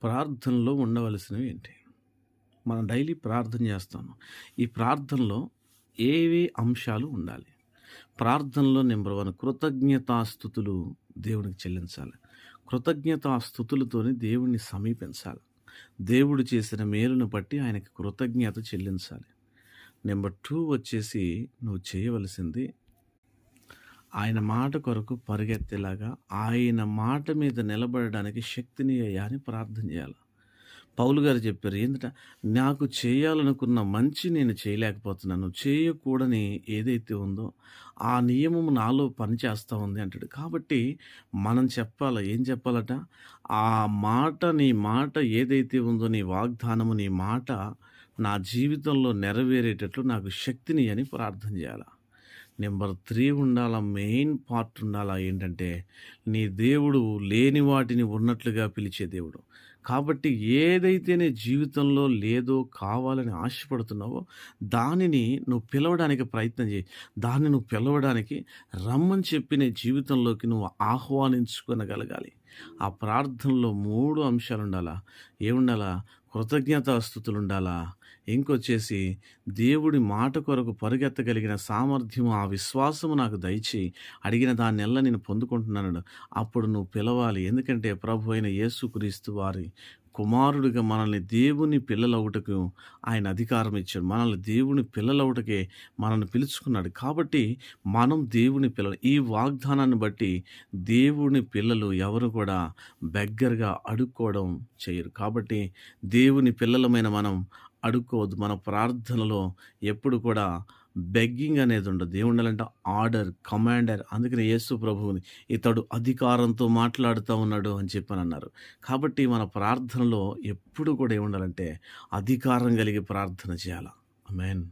ప్రార్థనలో ఉండవలసినవి ఏంటి? మనం డైలీ ప్రార్థన చేస్తాము. ఈ ప్రార్థనలో ఏవే అంశాలు ఉండాలి? ప్రార్థనలో నంబర్ 1 కృతజ్ఞతాస్తుతులు దేవునికి చెల్లించాలి. కృతజ్ఞతాస్తుతులతోని దేవుణ్ణి సమీపించాలి. దేవుడు చేసిన మేలును బట్టి ఆయనకి కృతజ్ఞత చెల్లించాలి. నంబర్ 2 వచ్చేసి నువ్వు చేయవలసింది ఆయన మాట కొరకు పరిగెత్తేలాగా, ఆయన మాట మీద నిలబడడానికి శక్తినియ్యయ్యా అని ప్రార్థన చేయాలి. పౌలు గారు చెప్పారు, ఏంటంటే నాకు చేయాలనుకున్న మంచి నేను చేయలేకపోతున్నాను. చేయకూడని ఏదైతే ఉందో ఆ నియమం నాలో పనిచేస్తూ ఉంది అంటాడు. కాబట్టి మనం చెప్పాలా, ఏం చెప్పాలట? ఆ మాట, నీ మాట ఏదైతే ఉందో, నీ వాగ్దానము, నీ మాట నా జీవితంలో నెరవేరేటట్లు నాకు శక్తిని అని ప్రార్థన చేయాలి. నెంబర్ 3 ఉండాలా, మెయిన్ పార్ట్ ఉండాలా. ఏంటంటే నీ దేవుడు లేని వాటిని ఉన్నట్లుగా పిలిచే దేవుడు. కాబట్టి ఏదైతే నీ జీవితంలో లేదో, కావాలని ఆశపడుతున్నావో దానిని నువ్వు పిలవడానికి ప్రయత్నం చేయి. దాన్ని నువ్వు పిలవడానికి రమ్మని చెప్పి నీ జీవితంలోకి నువ్వు ఆహ్వానించుకొనగలగాలి. ఆ ప్రార్థనలో 3 అంశాలుండాలా. ఏముండాలా? కృతజ్ఞతాస్తుతులుండాలా. ఇంకొచ్చేసి దేవుడి మాట కొరకు పరిగెత్తగలిగిన సామర్థ్యము, ఆ విశ్వాసము నాకు దయచేయి. అడిగిన దాన్నెల్లా నేను పొందుకుంటున్నాను. అప్పుడు నువ్వు పిలవాలి. ఎందుకంటే ప్రభువైన యేసుక్రీస్తు వారి కుమారుడిగా మనల్ని దేవుని పిల్లలవుటకు ఆయన అధికారం ఇచ్చాడు. మనల్ని దేవుని పిల్లలవుటకే మనల్ని పిలుచుకున్నాడు. కాబట్టి మనం దేవుని పిల్లలు. ఈ వాగ్దానాన్ని బట్టి దేవుని పిల్లలు ఎవరు కూడా బెగ్గరగా అడుక్కోవడం చేయరు. కాబట్టి దేవుని పిల్లలమైన మనం అడుక్కోవద్దు. మన ప్రార్థనలో ఎప్పుడు కూడా బెగ్గింగ్ అనేది ఉండదు. ఏముండాలంటే ఆర్డర్, కమాండర్. అందుకని యేసు ప్రభువుని ఇతడు అధికారంతో మాట్లాడుతూ ఉన్నాడు అని చెప్పనన్నారు. కాబట్టి మన ప్రార్థనలో ఎప్పుడు కూడా ఏముండాలంటే అధికారం కలిగి ప్రార్థన చేయాల. ఆమేన్.